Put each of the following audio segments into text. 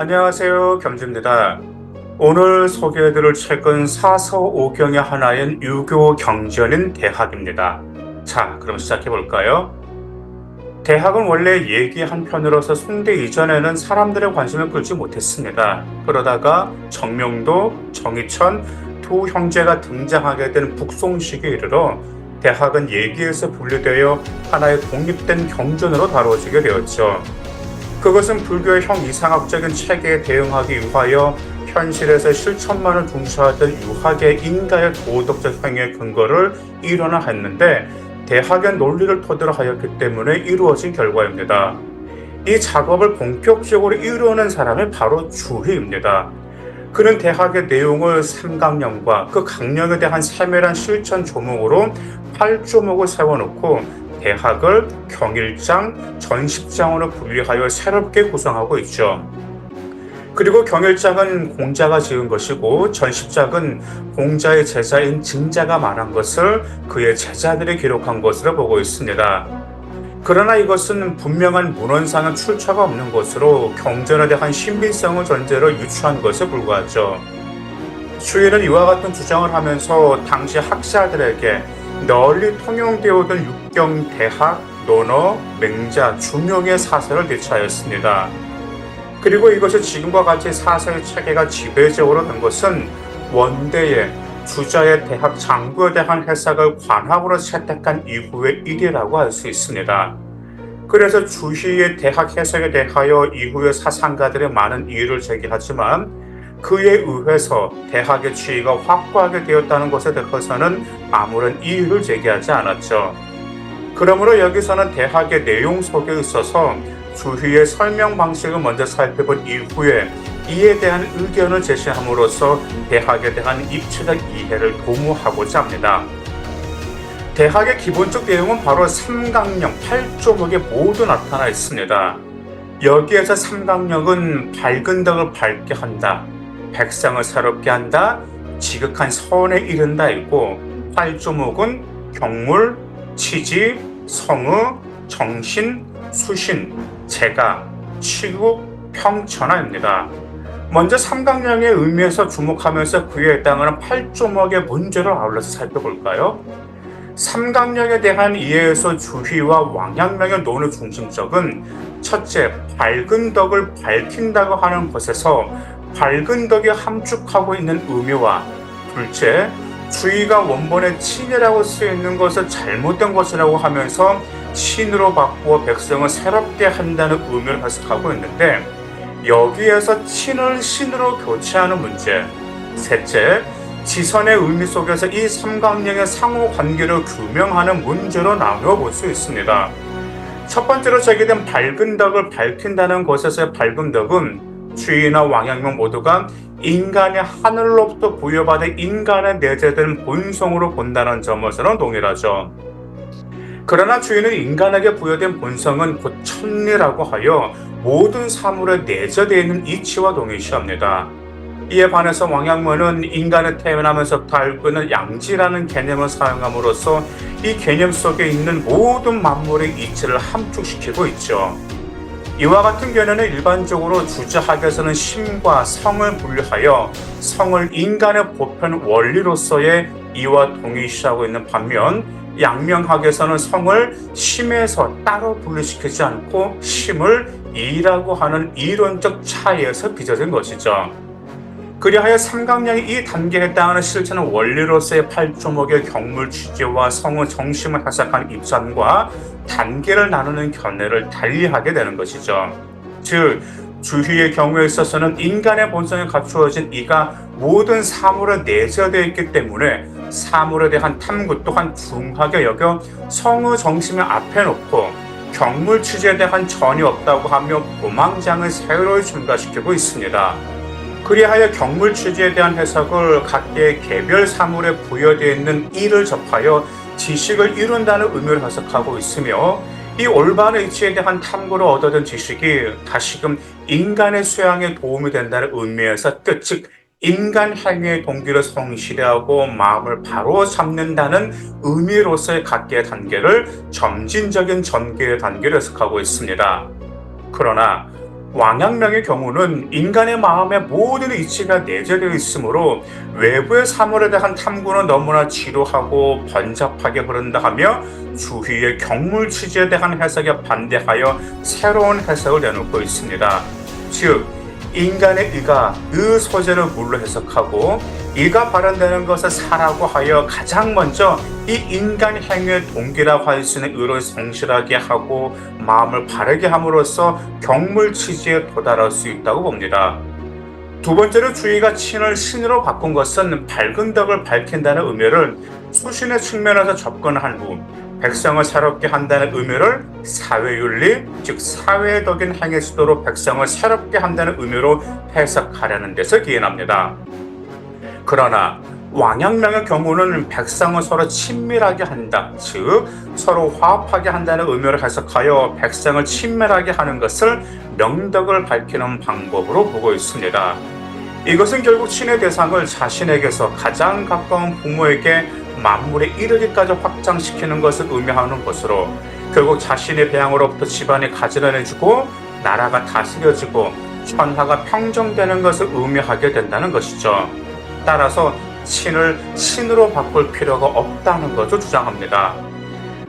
안녕하세요. 겸지입니다. 오늘 소개해드릴 책은 사서오경의 하나인 유교 경전인 대학입니다. 자, 그럼 시작해볼까요? 대학은 원래 얘기 한편으로서 송대 이전에는 사람들의 관심을 끌지 못했습니다. 그러다가 정명도, 정의천 두 형제가 등장하게 된 북송시기에 이르러 대학은 얘기에서 분리되어 하나의 독립된 경전으로 다뤄지게 되었죠. 그것은 불교의 형이상학적인 체계에 대응하기 위하여 현실에서 실천만을 중시하던 유학의 인가의 도덕적 행위의 근거를 일원화했는데 대학의 논리를 토대로 하였기 때문에 이루어진 결과입니다. 이 작업을 본격적으로 이루어낸 사람이 바로 주희입니다. 그는 대학의 내용을 삼강령과 그 강령에 대한 세밀한 실천 조목으로 8조목을 세워놓고 대학을 경일장, 전십장으로 분리하여 새롭게 구성하고 있죠. 그리고 경일장은 공자가 지은 것이고 전십장은 공자의 제자인 증자가 말한 것을 그의 제자들이 기록한 것으로 보고 있습니다. 그러나 이것은 분명한 문헌상의 출처가 없는 것으로 경전에 대한 신빙성을 전제로 유추한 것에 불과하죠. 주인은 이와 같은 주장을 하면서 당시 학자들에게 널리 통용되어 오던 육경, 대학, 논어, 맹자, 중용의 사설을 대체하였습니다. 그리고 이것이 지금과 같이 사서의 체계가 지배적으로 된 것은 원대의 주자의 대학 장구에 대한 해석을 관학으로 채택한 이후의 일이라고 할 수 있습니다. 그래서 주희의 대학 해석에 대하여 이후의 사상가들의 많은 이의를 제기하지만 그에 의해서 대학의 지위가 확고하게 되었다는 것에 대해서는 아무런 이의를 제기하지 않았죠. 그러므로 여기서는 대학의 내용 속에 있어서 주희의 설명 방식을 먼저 살펴본 이후에 이에 대한 의견을 제시함으로써 대학에 대한 입체적 이해를 도모하고자 합니다. 대학의 기본적 내용은 바로 삼강령 8조목에 모두 나타나 있습니다. 여기에서 삼강령은 밝은 덕을 밝게 한다, 백성을 새롭게 한다, 지극한 선에 이른다 있고 8조목은 경물, 치지, 성의, 정신, 수신, 재가, 치국, 평천하입니다. 먼저 삼강령의 의미에서 주목하면서 그에 해당하는 8조목의 문제를 아울러서 살펴볼까요? 삼강령에 대한 이해에서 주희와 왕양명의 논의 중심적은 첫째, 밝은 덕을 밝힌다고 하는 것에서 밝은 덕이 함축하고 있는 의미와 둘째, 주의가 원본의 친이라고 쓰여있는 것을 잘못된 것이라고 하면서 신으로 바꾸어 백성을 새롭게 한다는 의미를 해석하고 있는데 여기에서 친을 신으로 교체하는 문제, 셋째, 지선의 의미 속에서 이 삼강령의 상호관계를 규명하는 문제로 나누어 볼 수 있습니다. 첫 번째로 제기된 밝은 덕을 밝힌다는 것에서의 밝은 덕은 주의나 왕양명 모두가 인간의 하늘로부터 부여받은 인간의 내재된 본성으로 본다는 점에서는 동일하죠. 그러나 주인은 인간에게 부여된 본성은 곧 천리라고 하여 모든 사물에 내재되어 있는 이치와 동일시합니다. 이에 반해서 왕양문은 인간의 태어나면서부터 알고 있는 양지라는 개념을 사용함으로써 이 개념 속에 있는 모든 만물의 이치를 함축시키고 있죠. 이와 같은 견해는 일반적으로 주자학에서는 심과 성을 분류하여 성을 인간의 보편 원리로서의 이와 동일시하고 있는 반면 양명학에서는 성을 심에서 따로 분류시키지 않고 심을 이라고 하는 이론적 차이에서 빚어진 것이죠. 그리하여 삼강령이 이 단계에 해당하는 실천은 원리로서의 8조목의 경물 취지와 성의 정심을 해석한 입장과 단계를 나누는 견해를 달리하게 되는 것이죠. 즉, 주희의 경우에 있어서는 인간의 본성에 갖추어진 이가 모든 사물에 내재되어 있기 때문에 사물에 대한 탐구 또한 중하게 여겨 성의 정심을 앞에 놓고 경물 취지에 대한 전이 없다고 하며 도망장을 새로이 증가시키고 있습니다. 그리하여 경물 취지에 대한 해석을 각계의 개별 사물에 부여되어 있는 이를 접하여 지식을 이룬다는 의미를 해석하고 있으며 이 올바른 이치에 대한 탐구로 얻어든 지식이 다시금 인간의 수양에 도움이 된다는 의미에서 뜻, 즉 인간 행위의 동기를 성실하고 마음을 바로 잡는다는 의미로서의 각계의 단계를 점진적인 전개의 단계를 해석하고 있습니다. 그러나 왕양명의 경우는 인간의 마음에 모든 이치가 내재되어 있으므로 외부의 사물에 대한 탐구는 너무나 지루하고 번잡하게 흐른다 하며 주위의 경물 취지에 대한 해석에 반대하여 새로운 해석을 내놓고 있습니다. 즉, 인간의 의가 의 소재를 물로 해석하고 이가 발현되는 것을 사라고 하여 가장 먼저 이 인간 행위의 동기라고 할 수 있는 의를 성실하게 하고 마음을 바르게 함으로써 경물 취지에 도달할 수 있다고 봅니다. 두 번째로 주의가 친을 신으로 바꾼 것은 밝은 덕을 밝힌다는 의미를 수신의 측면에서 접근한 후 백성을 새롭게 한다는 의미를 사회윤리, 즉 사회의 덕인 행의 수도로 백성을 새롭게 한다는 의미로 해석하려는 데서 기인합니다. 그러나 왕양명의 경우는 백성을 서로 친밀하게 한다, 즉 서로 화합하게 한다는 의미를 해석하여 백성을 친밀하게 하는 것을 명덕을 밝히는 방법으로 보고 있습니다. 이것은 결국 친의 대상을 자신에게서 가장 가까운 부모에게 만물에 이르기까지 확장시키는 것을 의미하는 것으로 결국 자신의 배양으로부터 집안이 가지런해지고 나라가 다스려지고 천하가 평정되는 것을 의미하게 된다는 것이죠. 따라서 친을 신으로 바꿀 필요가 없다는 것을 주장합니다.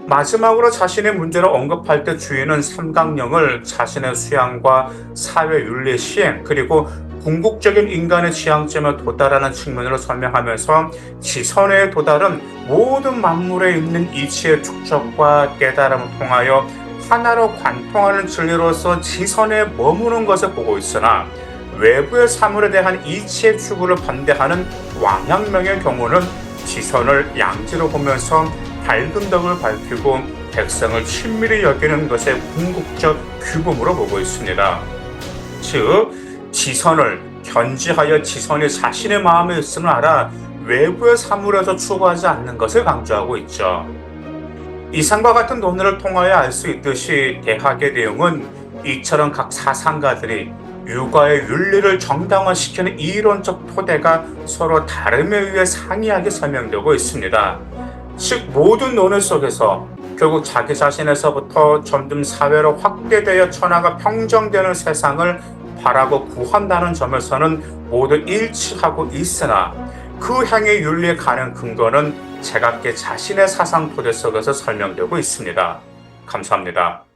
마지막으로 자신의 문제를 언급할 때 주인은 삼강령을 자신의 수양과 사회윤리 시행 그리고 궁극적인 인간의 지향점에 도달하는 측면으로 설명하면서 지선에 도달은 모든 만물에 있는 이치의 축적과 깨달음을 통하여 하나로 관통하는 진리로서 지선에 머무는 것을 보고 있으나 외부의 사물에 대한 이치의 추구를 반대하는 왕양명의 경우는 지선을 양지로 보면서 밝은 덕을 밝히고 백성을 친밀히 여기는 것의 궁극적 규범으로 보고 있습니다. 즉, 지선을 견지하여 지선이 자신의 마음에 있음을 알아 외부의 사물에서 추구하지 않는 것을 강조하고 있죠. 이상과 같은 논의를 통하여 알 수 있듯이 대학의 내용은 이처럼 각 사상가들이 육아의 윤리를 정당화시키는 이론적 토대가 서로 다름에 의해 상이하게 설명되고 있습니다. 즉 모든 논의 속에서 결국 자기 자신에서부터 점점 사회로 확대되어 천하가 평정되는 세상을 바라고 구한다는 점에서는 모두 일치하고 있으나 그 행의 윤리에 가는 근거는 제각기 자신의 사상 토대 속에서 설명되고 있습니다. 감사합니다.